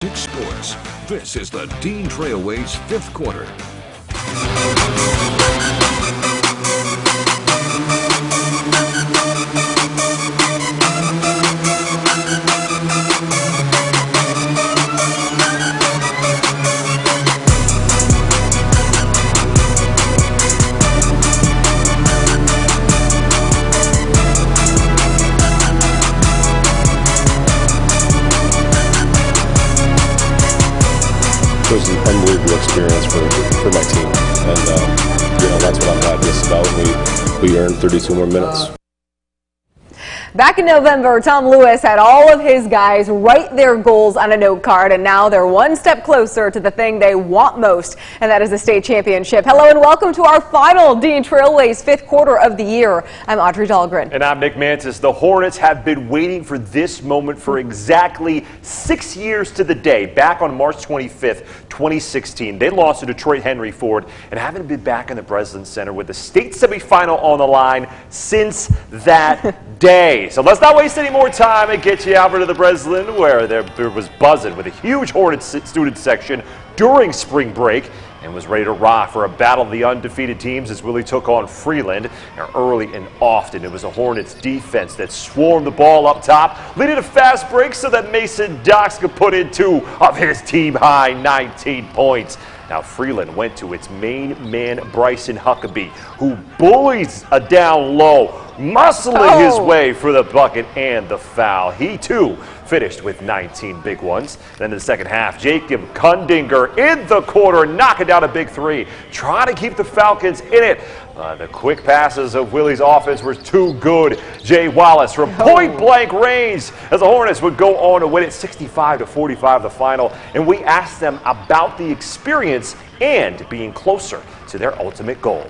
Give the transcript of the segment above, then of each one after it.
Olympic sports. This is the Dean Trailways fifth quarter. It was an unbelievable experience for my team, and that's what I'm happiest about. We earned 32 more minutes. Back in November, Tom Lewis had all of his guys write their goals on a note card, and now they're one step closer to the thing they want most, and that is the state championship. Hello and welcome to our final Dean Trailways fifth quarter of the year. I'm Audrey Dahlgren. And I'm Nick Mantis. The Hornets have been waiting for this moment for exactly 6 years to the day. Back on March 25th, 2016, they lost to Detroit Henry Ford and haven't been back in the Breslin Center with the state semifinal on the line since that day. So let's not waste any more time and get you over to the Breslin, where there was buzzing with a huge Hornets student section during spring break and was ready to rock for a battle of the undefeated teams as Willie took on Freeland. And early and often, it was a Hornets defense that swarmed the ball up top, leading to fast breaks so that Mason Docks could put in 2 of his team-high 19 points. Now Freeland went to its main man, Bryson Huckabee, who bullies a down low, muscling his way for the bucket and the foul. He too finished with 19 big ones. Then in the second half, Jacob Kundinger in the corner, knocking down a big 3, trying to keep the Falcons in it. The quick passes of Willie's offense were too good. Jay Wallace from point-blank range as the Hornets would go on to win it 65-45 the final. And we asked them about the experience and being closer to their ultimate goal.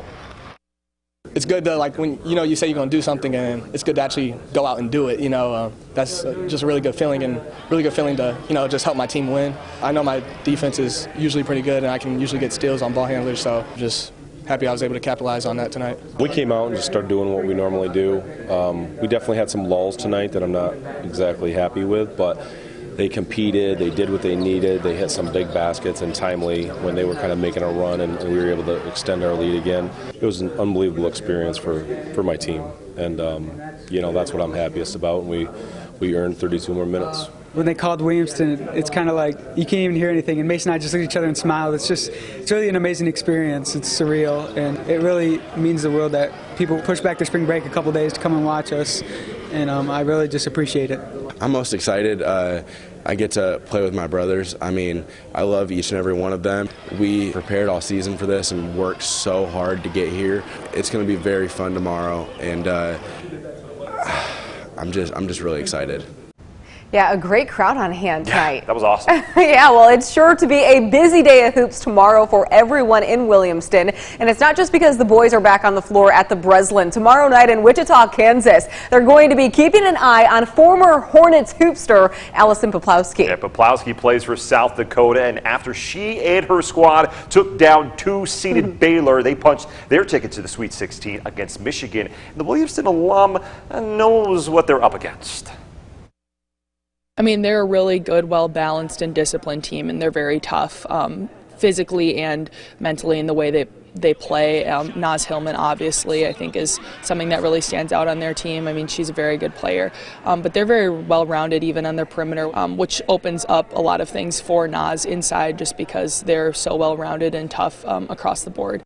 It's good to, when you say you're going to do something, and it's good to actually go out and do it. That's just a really good feeling, and really good feeling to just help my team win. I know my defense is usually pretty good, and I can usually get steals on ball handlers, so just happy I was able to capitalize on that tonight. We came out and just started doing what we normally do. We definitely had some lulls tonight that I'm not exactly happy with, but they competed, they did what they needed, they hit some big baskets and timely when they were kind of making a run, and we were able to extend our lead again. It was an unbelievable experience for my team, and that's what I'm happiest about. We earned 32 more minutes. When they called Williamston, it's kind of like you can't even hear anything, and Mason and I just look at each other and smile. It's really an amazing experience. It's surreal, and it really means the world that people push back their spring break a couple days to come and watch us, and I really just appreciate it. I'm most excited. I get to play with my brothers. I love each and every one of them. We prepared all season for this and worked so hard to get here. It's going to be very fun tomorrow, and I'm just really excited. Yeah, a great crowd on hand tonight. That was awesome. Yeah, well, it's sure to be a busy day of hoops tomorrow for everyone in Williamston. And it's not just because the boys are back on the floor at the Breslin. Tomorrow night in Wichita, Kansas, they're going to be keeping an eye on former Hornets hoopster Alison Paplowski. Yeah, Paplowski plays for South Dakota, and after she and her squad took down 2-seeded Baylor, they punched their ticket to the Sweet 16 against Michigan. And the Williamston alum knows what they're up against. They're a really good, well-balanced and disciplined team, and they're very tough physically and mentally in the way they play. Naz Hillman, obviously, I think is something that really stands out on their team. She's a very good player, but they're very well-rounded even on their perimeter, which opens up a lot of things for Naz inside just because they're so well-rounded and tough across the board.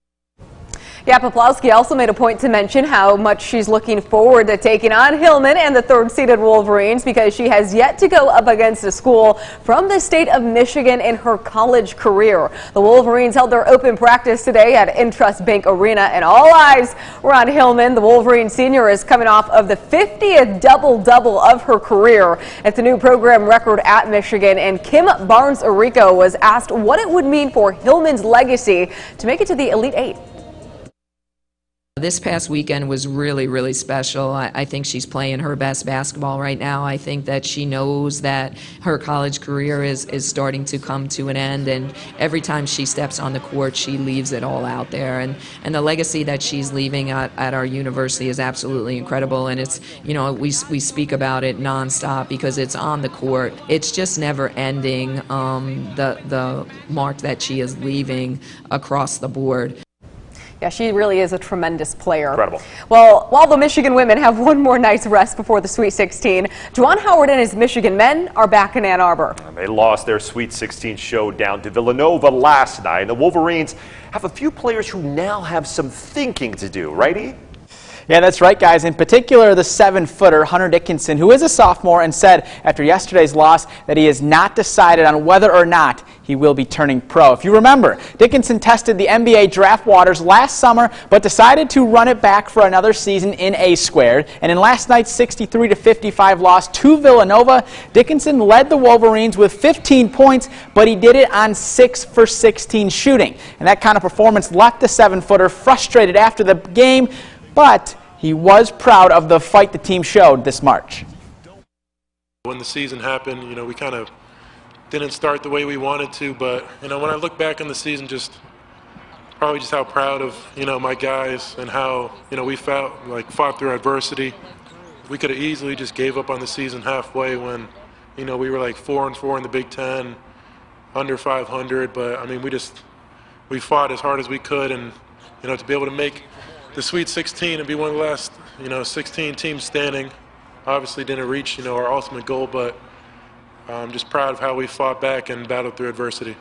Yeah, Paplowski also made a point to mention how much she's looking forward to taking on Hillman and the third-seeded Wolverines because she has yet to go up against a school from the state of Michigan in her college career. The Wolverines held their open practice today at Intrust Bank Arena, and all eyes were on Hillman. The Wolverine senior is coming off of the 50th double-double of her career. It's a new program record at Michigan, and Kim Barnes-Arico was asked what it would mean for Hillman's legacy to make it to the Elite Eight. This past weekend was really, really special. I think she's playing her best basketball right now. I think that she knows that her college career is starting to come to an end, and every time she steps on the court, she leaves it all out there. And the legacy that she's leaving at our university is absolutely incredible, and it's, you know, we speak about it nonstop because it's on the court. It's just never ending, the mark that she is leaving across the board. Yeah, she really is a tremendous player. Incredible. Well, while the Michigan women have one more night's rest before the Sweet 16, Juwan Howard and his Michigan men are back in Ann Arbor. And they lost their Sweet 16 showdown to Villanova last night. The Wolverines have a few players who now have some thinking to do, righty? Yeah, that's right, guys. In particular, the 7-footer, Hunter Dickinson, who is a sophomore and said after yesterday's loss that he has not decided on whether or not he will be turning pro. If you remember, Dickinson tested the NBA draft waters last summer, but decided to run it back for another season in A-squared. And in last night's 63-55 loss to Villanova, Dickinson led the Wolverines with 15 points, but he did it on 6 for 16 shooting. And that kind of performance left the 7-footer frustrated after the game, but he was proud of the fight the team showed this March. When the season happened, you know, we kind of didn't start the way we wanted to, but, you know, when I look back on the season, probably just how proud of, you know, my guys and how, you know, we fought through adversity. We could have easily just gave up on the season halfway when, you know, we were like 4-4 in the Big Ten, under 500, but, I mean, we fought as hard as we could, and, you know, to be able to make the Sweet 16 and be one of the last, you know, 16 teams standing. Obviously didn't reach, you know, our ultimate goal, but I'm just proud of how we fought back and battled through adversity.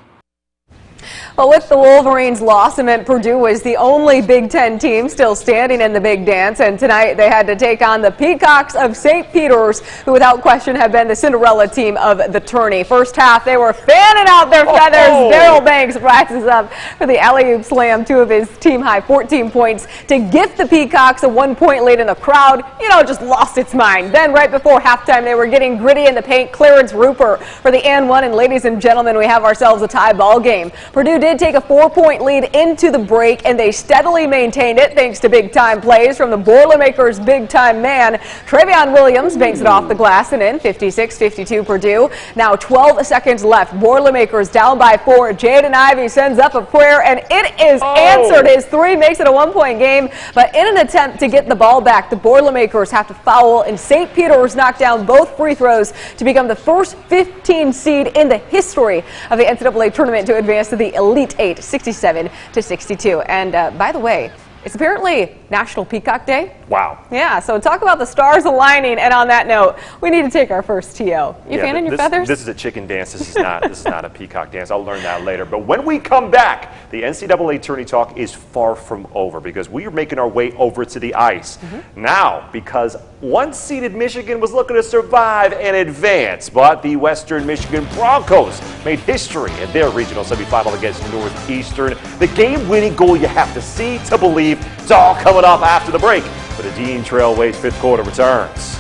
Well, with the Wolverines' loss, it meant Purdue was the only Big Ten team still standing in the Big Dance, and tonight they had to take on the Peacocks of St. Peter's, who without question have been the Cinderella team of the tourney. First half, they were fanning out their feathers. Daryl Banks rises up for the alley-oop slam, 2 of his team-high 14 points to gift the Peacocks a 1-point lead, in the crowd, you know, just lost its mind. Then right before halftime, they were getting gritty in the paint. Clarence Rupert for the and 1, and ladies and gentlemen, we have ourselves a tie ball game. Purdue did take a 4-point lead into the break, and they steadily maintained it thanks to big-time plays from the Boilermakers' big-time man. Travion Williams banks it off the glass and in, 56-52 Purdue. Now 12 seconds left. Boilermakers down by 4. Jaden Ivey sends up a prayer, and it is answered. His 3 makes it a 1-point game, but in an attempt to get the ball back, the Boilermakers have to foul, and St. Peter's knocked down both free throws to become the first 15 seed in the history of the NCAA tournament to advance to the Elite 8, 67-62. And by the way, it's apparently National Peacock Day. Wow. Yeah, so talk about the stars aligning. And on that note, we need to take our first TO. You fanning your feathers? This is a chicken dance. This is not a peacock dance. I'll learn that later. But when we come back, the NCAA tourney talk is far from over because we are making our way over to the ice. Now, because one-seeded Michigan was looking to survive and advance, but the Western Michigan Broncos made history in their regional semifinal against Northeastern. The game-winning goal you have to see to believe. It's all coming up after the break. But the Dean Trailways 5th quarter returns.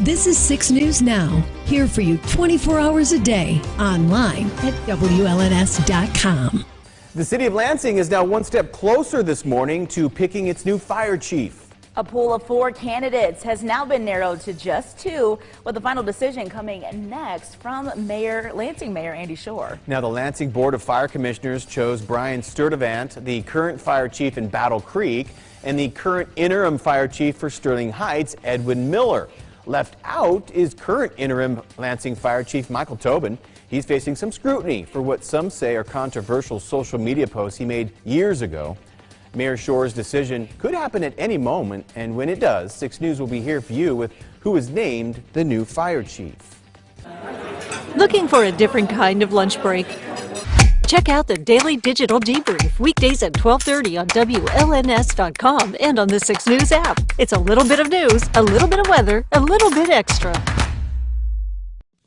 This is 6 News Now, here for you 24 hours a day, online at WLNS.com. The city of Lansing is now one step closer this morning to picking its new fire chief. A pool of 4 candidates has now been narrowed to just 2, with the final decision coming next from Lansing Mayor Andy Shore. Now, the Lansing Board of Fire Commissioners chose Brian Sturdivant, the current fire chief in Battle Creek, and the current interim fire chief for Sterling Heights, Edwin Miller. Left out is current interim Lansing Fire Chief Michael Tobin. He's facing some scrutiny for what some say are controversial social media posts he made years ago. Mayor Shore's decision could happen at any moment, and when it does, 6 News will be here for you with who is named the new fire chief. Looking for a different kind of lunch break? Check out the Daily Digital Debrief, weekdays at 12:30 on WLNS.com and on the 6 News app. It's a little bit of news, a little bit of weather, a little bit extra.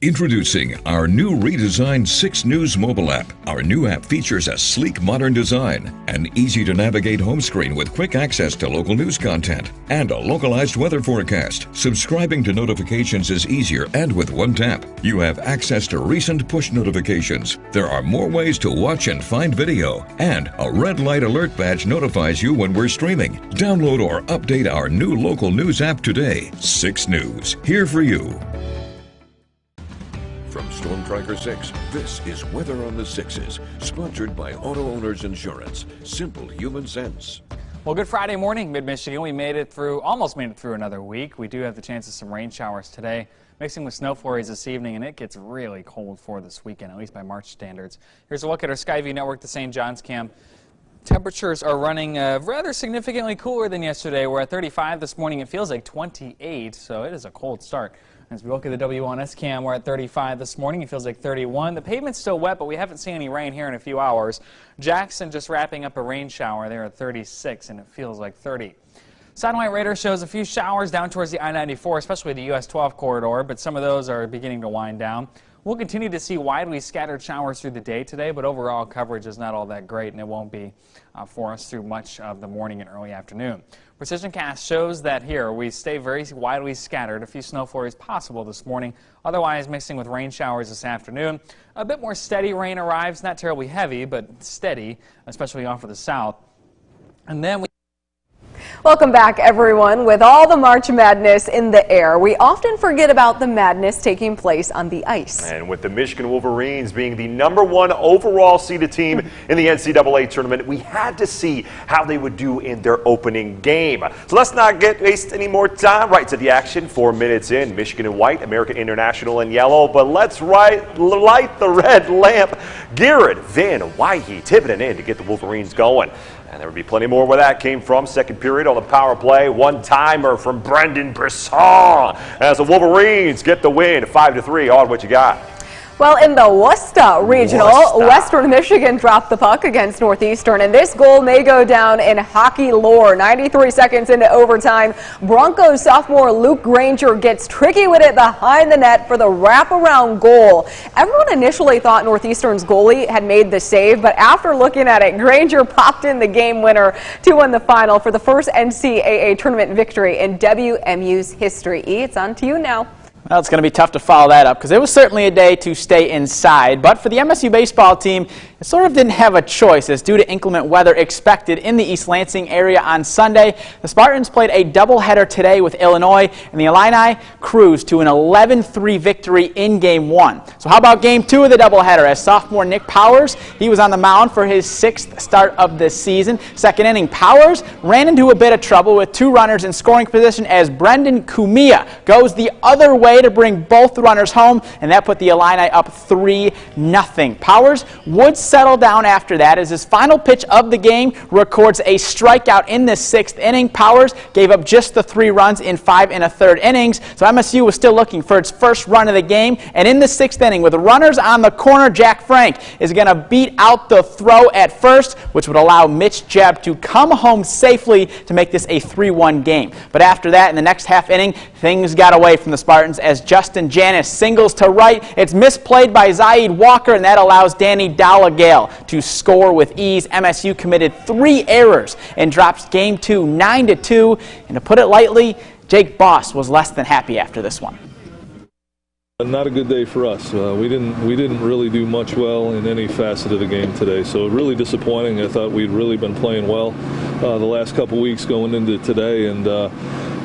Introducing our new redesigned 6 News mobile app. Our new app features a sleek modern design, an easy-to-navigate home screen with quick access to local news content, and a localized weather forecast. Subscribing to notifications is easier, and with one tap, you have access to recent push notifications. There are more ways to watch and find video, and a red light alert badge notifies you when we're streaming. Download or update our new local news app today. 6 News, here for you. From Storm Tracker 6, this is Weather on the Sixes, sponsored by Auto Owners Insurance. Simple human sense. Well, good Friday morning, Mid-Michigan. We almost made it through another week. We do have the chance of some rain showers today, mixing with snow flurries this evening, and it gets really cold for this weekend, at least by March standards. Here's a look at our Skyview network, the St. John's cam. Temperatures are running rather significantly cooler than yesterday. We're at 35 this morning. It feels like 28, so it is a cold start. As we look at the W1S cam, we're at 35 this morning. It feels like 31. The pavement's still wet, but we haven't seen any rain here in a few hours. Jackson just wrapping up a rain shower. They're at 36, and it feels like 30. Satellite radar shows a few showers down towards the I-94, especially the US 12 corridor, but some of those are beginning to wind down. We'll continue to see widely scattered showers through the day today, but overall coverage is not all that great, and it won't be for us through much of the morning and early afternoon. Precision Cast shows that here we stay very widely scattered. A few snow flurries possible this morning, otherwise mixing with rain showers this afternoon. A bit more steady rain arrives, not terribly heavy, but steady, especially off of the south. And then Welcome back, everyone. With all the March Madness in the air, we often forget about the madness taking place on the ice. And with the Michigan Wolverines being the #1 overall seeded team in the NCAA tournament, we had to see how they would do in their opening game. So let's not waste any more time. Right to the action. 4 minutes in, Michigan in white, American International in yellow. But let's light the red lamp. Garrett Van Wyhe tipping it in to get the Wolverines going. And there would be plenty more where that came from. Second period on the power play. One-timer from Brendan Brisson as the Wolverines get the win. 5-3. Odd, what you got? Well, in the Worcester Regional, Western Michigan dropped the puck against Northeastern, and this goal may go down in hockey lore. 93 seconds into overtime, Broncos sophomore Luke Granger gets tricky with it behind the net for the wraparound goal. Everyone initially thought Northeastern's goalie had made the save, but after looking at it, Granger popped in the game winner to win the final for the first NCAA tournament victory in WMU's history. It's on to you now. Well, it's going to be tough to follow that up because it was certainly a day to stay inside. But for the MSU baseball team, it sort of didn't have a choice as due to inclement weather expected in the East Lansing area on Sunday. The Spartans played a doubleheader today with Illinois, and the Illini cruised to an 11-3 victory in Game 1. So how about Game 2 of the doubleheader as sophomore Nick Powers, he was on the mound for his 6th start of this season. Second inning, Powers ran into a bit of trouble with 2 runners in scoring position as Brendan Kumia goes the other way to bring both runners home, and that put the Illini up 3-0. Powers would settle down after that as his final pitch of the game records a strikeout in the 6th inning. Powers gave up just the 3 runs in 5 1/3 innings, so MSU was still looking for its first run of the game, and in the 6th inning with runners on the corner, Jack Frank is going to beat out the throw at first, which would allow Mitch Jebb to come home safely to make this a 3-1 game. But after that, in the next half inning, things got away from the Spartans as Justin Janis singles to right. It's misplayed by Zaid Walker, and that allows Danny Dalagale to score with ease. MSU committed 3 errors and drops Game 2 9-2. And to put it lightly, Jake Boss was less than happy after this one. Not a good day for us. We didn't really do much well in any facet of the game today, so really disappointing. I thought we'd really been playing well the last couple weeks going into today, and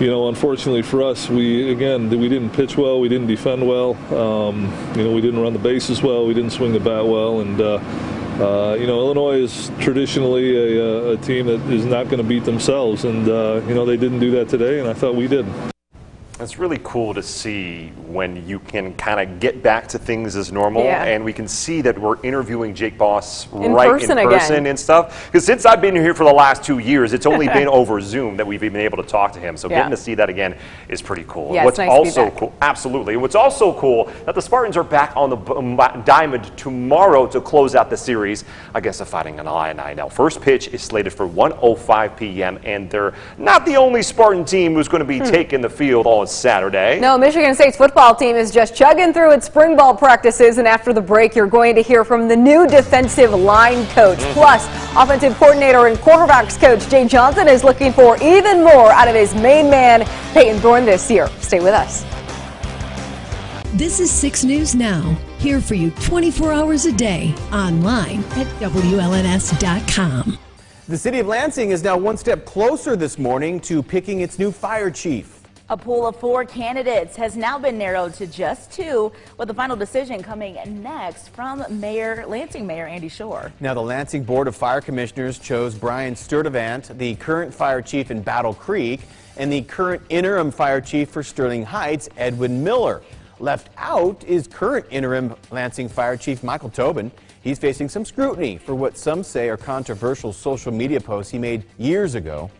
you know, unfortunately for us, we didn't pitch well, we didn't defend well, you know, we didn't run the bases well, we didn't swing the bat well, and you know, Illinois is traditionally a team that is not going to beat themselves, and you know, they didn't do that today, and I thought we did. It's really cool to see when you can kind of get back to things as normal, and we can see that we're interviewing Jake Boss in person and stuff. Because since I've been here for the last 2 years, it's only been over Zoom that we've been able to talk to him. So getting to see that again is pretty cool. Yeah, what's it's nice also to be back. cool, absolutely. And what's also cool that the Spartans are back on the diamond tomorrow to close out the series against the Fighting Illini. Now, first pitch is slated for 1:05 p.m. and they're not the only Spartan team who's going to be taking the field on on Saturday. No, Michigan State's football team is just chugging through its spring ball practices, and after the break, you're going to hear from the new defensive line coach. Plus, offensive coordinator and quarterbacks coach Jay Johnson is looking for even more out of his main man, Peyton Thorne, this year. Stay with us. This is 6 News Now, here for you 24 hours a day, online at WLNS.com. The city of Lansing is now one step closer this morning to picking its new fire chief. A pool of 4 candidates has now been narrowed to just 2, with the final decision coming next from Lansing Mayor Andy Shore. Now, the Lansing Board of Fire Commissioners chose Brian Sturdivant, the current fire chief in Battle Creek, and the current interim fire chief for Sterling Heights, Edwin Miller. Left out is current interim Lansing Fire Chief Michael Tobin. He's facing some scrutiny for what some say are controversial social media posts he made years ago.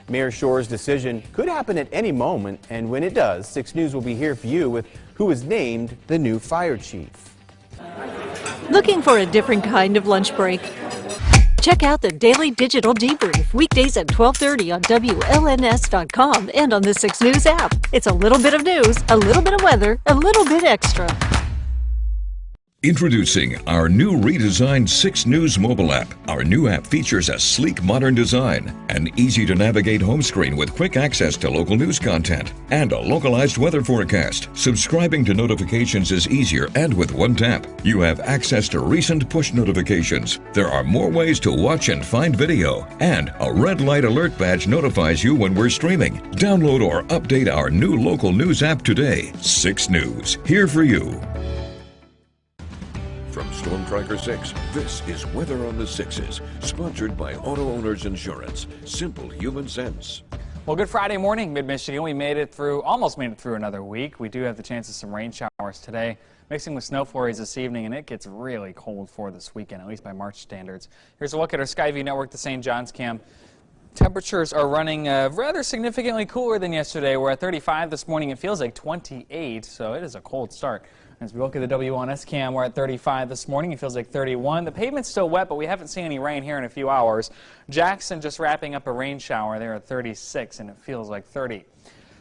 Mayor Shore's decision could happen at any moment, and when it does, 6 News will be here for you with who is named the new fire chief. Looking for a different kind of lunch break? Check out the Daily Digital Debrief, weekdays at 12:30 on WLNS.com and on the 6 News app. It's a little bit of news, a little bit of weather, a little bit extra. Introducing our new redesigned 6 News mobile app. Our new app features a sleek modern design, an easy-to-navigate home screen with quick access to local news content, and a localized weather forecast. Subscribing to notifications is easier, and with one tap, you have access to recent push notifications. There are more ways to watch and find video, and a red light alert badge notifies you when we're streaming. Download or update our new local news app today. 6 News, here for you. From Storm Tracker 6, this is Weather on the Sixes, sponsored by Auto Owners Insurance. Simple human sense. Well, good Friday morning, Mid-Michigan. We almost made it through another week. We do have the chance of some rain showers today, mixing with snow flurries this evening, and it gets really cold for this weekend, at least by March standards. Here's a look at our Skyview Network, the St. John's cam. Temperatures are running rather significantly cooler than yesterday. We're at 35 this morning. It feels like 28, so it is a cold start. As we look at the W1S cam, we're at 35 this morning. It feels like 31. The pavement's still wet, but we haven't seen any rain here in a few hours. Jackson just wrapping up a rain shower. They're at 36, and it feels like 30.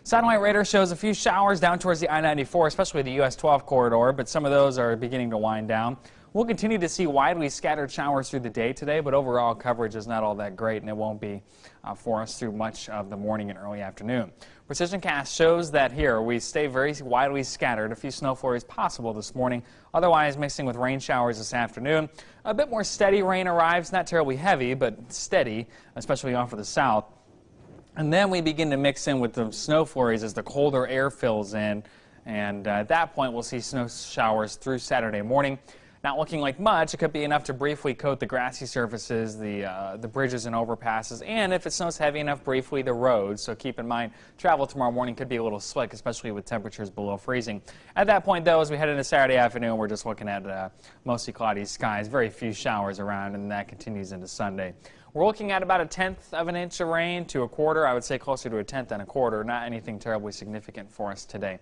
Satellite radar shows a few showers down towards the I-94, especially the US 12 corridor, but some of those are beginning to wind down. We'll continue to see widely scattered showers through the day today, but overall coverage is not all that great, and it won't be for us through much of the morning and early afternoon. Precision Cast shows that here we stay very widely scattered. A few snow flurries possible this morning, otherwise mixing with rain showers this afternoon. A bit more steady rain arrives, not terribly heavy, but steady, especially off of the south. And then we begin to mix in with the snow flurries as the colder air fills in, and at that point we'll see snow showers through Saturday morning. Not looking like much. It could be enough to briefly coat the grassy surfaces, the bridges and overpasses, and if it snows heavy enough, briefly the roads. So keep in mind, travel tomorrow morning could be a little slick, especially with temperatures below freezing. At that point, though, as we head into Saturday afternoon, we're just looking at mostly cloudy skies, very few showers around, and that continues into Sunday. We're looking at about 1/10 of an inch of rain to 1/4. I would say closer to 1/10 than 1/4. Not anything terribly significant for us today.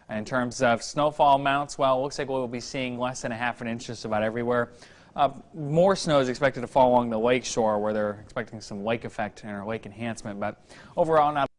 In terms of snowfall amounts, well, it looks like we'll be seeing less than 1/2 inch just about everywhere. More snow is expected to fall along the lake shore, where they're expecting some lake effect or lake enhancement, but overall not.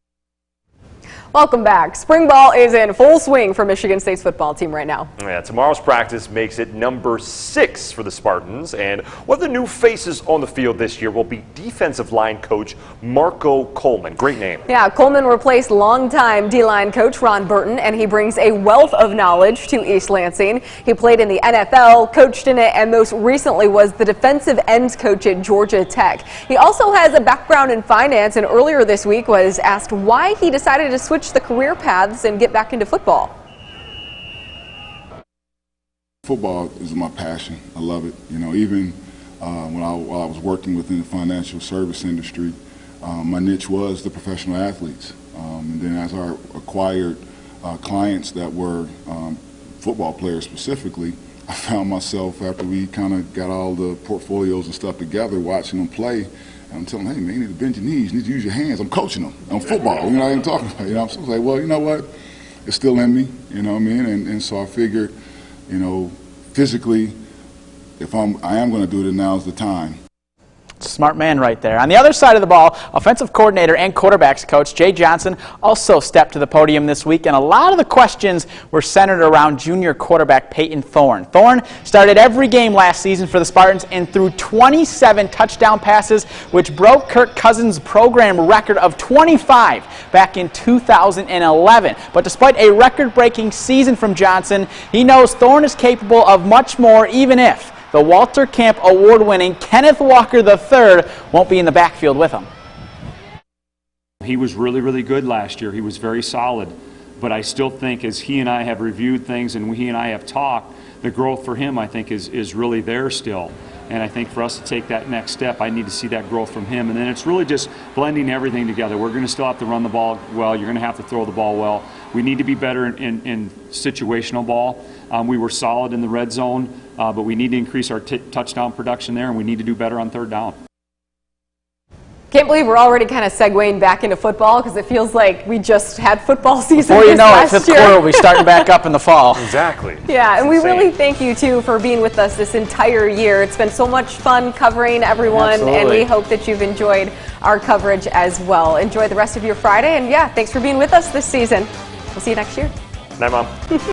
Welcome back. Spring ball is in full swing for Michigan State's football team right now. Yeah, tomorrow's practice makes it number 6 for the Spartans, and one of the new faces on the field this year will be defensive line coach Marco Coleman. Great name. Yeah, Coleman replaced longtime D-line coach Ron Burton, and he brings a wealth of knowledge to East Lansing. He played in the NFL, coached in it, and most recently was the defensive ends coach at Georgia Tech. He also has a background in finance, and earlier this week was asked why he decided to switch the career paths and get back into football. Football is my passion. I love it. You know, even while I was working within the financial service industry, my niche was the professional athletes. And then as I acquired clients that were football players specifically, I found myself, after we kind of got all the portfolios and stuff together, watching them play. And I'm telling them, hey, man, you need to bend your knees, you need to use your hands. I'm coaching them on football. You know what I'm talking about? You know, I'm so like, well, you know what? It's still in me, you know what I mean? And so I figured, you know, physically, if I am going to do it, now's the time. Smart man right there. On the other side of the ball, offensive coordinator and quarterbacks coach Jay Johnson also stepped to the podium this week, and a lot of the questions were centered around junior quarterback Peyton Thorne. Thorne started every game last season for the Spartans and threw 27 touchdown passes, which broke Kirk Cousins' program record of 25 back in 2011. But despite a record-breaking season from Johnson, he knows Thorne is capable of much more, even if the Walter Camp award-winning Kenneth Walker III won't be in the backfield with him. He was really, really good last year. He was very solid. But I still think as he and I have reviewed things and he and I have talked, the growth for him, I think, is really there still. And I think for us to take that next step, I need to see that growth from him. And then it's really just blending everything together. We're going to still have to run the ball well. You're going to have to throw the ball well. We need to be better in situational ball. We were solid in the red zone, but we need to increase our touchdown production there, and we need to do better on third down. Can't believe we're already kind of segueing back into football because it feels like we just had football season. Before you know it, fifth quarter will be starting back up in the fall. Exactly. Yeah, and we really thank you, too, for being with us this entire year. It's been so much fun covering everyone, Absolutely. and we hope that you've enjoyed our coverage as well. Enjoy the rest of your Friday, and yeah, thanks for being with us this season. We'll see you next year. Night, Mom.